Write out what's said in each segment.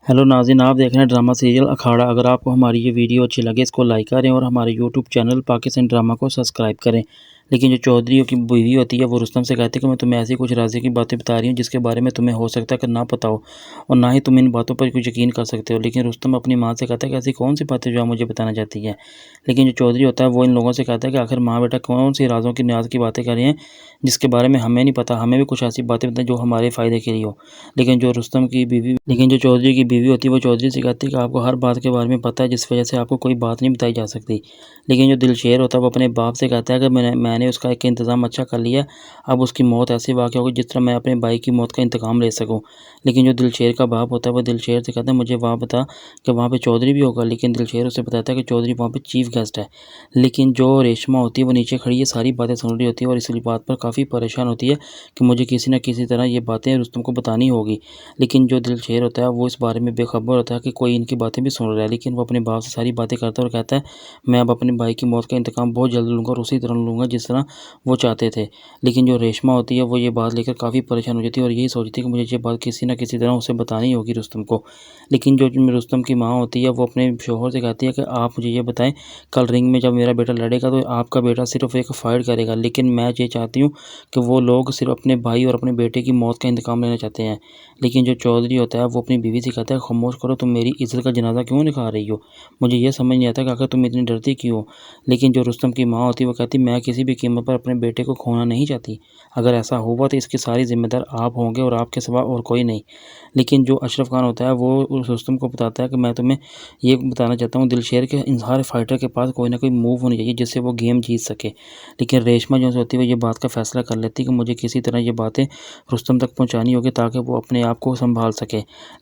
Hello नाज़रीन, आप देख रहे हैं ड्रामा सीरियल अखाड़ा। अगर आपको हमारी ये वीडियो अच्छी लगे इसको लाइक करें और हमारे यूट्यूब चैनल पाकिस्तान ड्रामा को सब्सक्राइब करें। लेकिन जो चौधरी की बीवी होती है वो रुस्तम से कहती है कि मैं तुम्हें ऐसी कुछ राज़ी की बातें बता रही हूँ जिसके बारे में तुम्हें हो सकता है कि ना पता हो और ना ही तुम इन बातों पर कुछ यकीन कर सकते हो। लेकिन रुस्तम अपनी माँ से कहता है कि ऐसी कौन सी बातें जो आप मुझे बताना चाहती है। लेकिन जो चौधरी होता है वो इन लोगों से कहता है कि आखिर माँ बेटा कौन सी राज़ों की न्याज की बातें कर रही हैं जिसके बारे में हमें नहीं पता। हमें भी कुछ ऐसी बातें बताएं जो हमारे फ़ायदे के लिए हो। लेकिन जो चौधरी की बीवी होती है वो चौधरी से कहती है कि आपको हर बात के बारे में पता है जिस वजह से आपको कोई बात नहीं बताई जा सकती। लेकिन जो दिलशेर होता है वो अपने बाप से कहता है कि मैंने उसका एक इंतज़ाम अच्छा कर लिया, अब उसकी मौत ऐसी वाक़ होगी जिस तरह मैं अपने भाई की मौत का इंतकाम ले सकूँ। लेकिन जो दिलशेर का बाप होता है वो दिलशेर से कहता है मुझे वहाँ बता कि वहाँ पे चौधरी भी होगा। लेकिन दिलशेर उसे बताता है कि चौधरी वहाँ पे चीफ़ गेस्ट है। लेकिन जो रेशमा होती है वो नीचे खड़ी ये सारी बातें सुन रही होती है और इस बात पर काफ़ी परेशान होती है कि मुझे किसी न किसी तरह ये बातें रुस्तम को बतानी होगी। लेकिन जो दिलशेर होता है वो इस बारे में बेखबर होता है कि कोई इनकी बातें भी सुन रहा है। लेकिन वो अपने बाप से सारी बातें करता है और कहता है मैं अब अपने भाई की मौत का इंतकाम बहुत जल्द लूँगा और उसी तरह लूँगा जिस तरह वो चाहते थे। लेकिन जो रेशमा होती है वो ये बात लेकर काफ़ी परेशान हो जाती है और यही सोचती है कि मुझे ये बात किसी न किसी तरह उसे बतानी होगी रुस्तम को। लेकिन जो रुस्तम की माँ होती है वो अपने शौहर से कहती है कि आप मुझे ये बताएं, कल रिंग में जब मेरा बेटा लड़ेगा तो आपका बेटा सिर्फ एक फाइट करेगा, लेकिन मैं ये चाहती हूँ कि वो लोग सिर्फ अपने भाई और अपने बेटे की मौत का इंतकाम लेना चाहते हैं। लेकिन जो चौधरी होता है वो अपनी बीवी से कहता है खामोश करो, तुम मेरी इज़्ज़त का जनाजा क्यों निकाल रही हो। मुझे ये समझ नहीं आता कि आखिर तुम इतनी डरती क्यों हो। लेकिन जो रुस्तम की माँ होती है वो कहती मैं किसी भी कीमत पर अपने बेटे को खोना नहीं चाहती। अगर ऐसा हुआ तो इसकी सारी ज़िम्मेदार आप होंगे और आपके सिवा और कोई नहीं। लेकिन जो अशरफ खान होता है वो उस रुस्तम को बताता है कि मैं तुम्हें ये बताना चाहता हूँ दिलशेर के इन हर फाइटर के पास कोई ना कोई मूव होनी चाहिए जिससे वो गेम जीत सके। लेकिन रेशमा जो होती है वो ये बात का फ़ैसला कर लेती है कि मुझे किसी तरह ये बातें रुस्तम तक पहुँचानी होगी ताकि वो अपने आप को संभाल सके।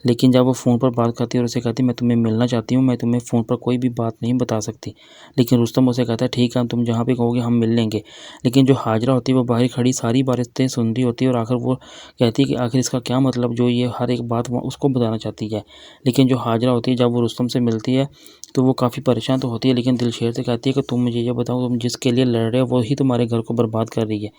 लेकिन जब वो फ़ोन पर बात करती है और उसे कहती है मैं तुम्हें मिलना चाहती हूँ, मैं तुम्हें फ़ोन पर कोई भी बात नहीं बता सकती। लेकिन रुस्तम उसे कहता है ठीक है, तुम जहाँ भी कहोगे हम मिल लेंगे। लेकिन जो हाजरा होती है वो बाहर खड़ी सारी बातें सुन रही होती है और आखिर वो कहती है कि आखिर इसका क्या मतलब जो ये हर एक बात वो उसको बताना चाहती है। लेकिन जो हाजरा होती है जब वो रुस्तम से मिलती है तो वो काफ़ी परेशान तो होती है, लेकिन दिलशेर से कहती है कि तुम मुझे ये बताओ तुम जिसके लिए लड़ रहे हो वही तुम्हारे घर को बर्बाद कर रही है।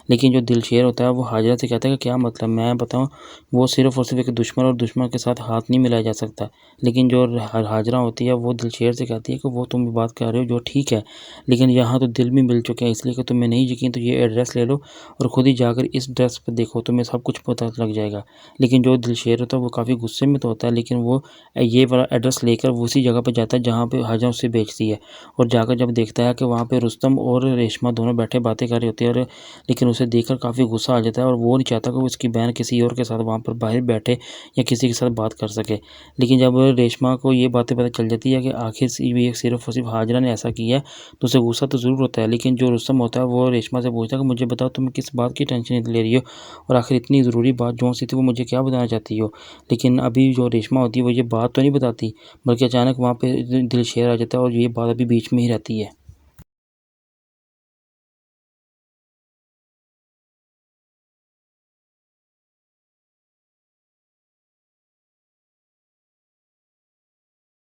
लेकिन जो दिलशेर होता है वो हाजरा से कहता है कि क्या मतलब, मैं बताऊँ वो सिर्फ़ और सिर्फ़ एक दुश्मन और दुश्मन के साथ हाथ नहीं मिलाया जा सकता। लेकिन जो हाजरा होती है वो दिलशेर से कहती है कि वो तुम बात कर रहे हो जो ठीक है, लेकिन यहाँ तो दिल भी मिल चुके हैं, इसलिए कि तुम्हें नहीं यकीन तो ये एड्रेस ले लो और खुद ही जाकर इस ड्रेस पर देखो, तुम्हें सब कुछ पता लग जाएगा। लेकिन जो दिलशेर होता है वो काफ़ी गुस्से में तो होता है, लेकिन वो ये वाला एड्रेस लेकर वो उसी जगह पर जाता है जहाँ पे हाजरा उसे बेचती है और जाकर जब देखता है कि वहाँ पे रुस्तम और रेशमा दोनों बैठे बातें कर रहे होते हैं और लेकिन उसे देखकर काफ़ी गुस्सा आ जाता है और वो नहीं चाहता कि वो उसकी बहन किसी और के साथ वहाँ पर बाहर बैठे या किसी के साथ बात कर सके। लेकिन जब रेशमा को ये बातें पता चल जाती है कि आखिर ये सिर्फ़ और सिर्फ़ हाजरा ने ऐसा किया है तो उसे गुस्सा तो ज़रूर होता है। लेकिन जो रुस्तम होता है वो रेशमा से पूछता है कि मुझे बताओ तुम किस बात की टेंशन ले रही हो और आखिर इतनी ज़रूरी बात जो सी थी वो मुझे क्या बताना चाहती हो। लेकिन अभी जो रेशमा होती है वो ये बात तो नहीं बताती, बल्कि अचानक वहाँ पे दिलशेर आ जाता है और ये बात अभी बीच में ही रहती है।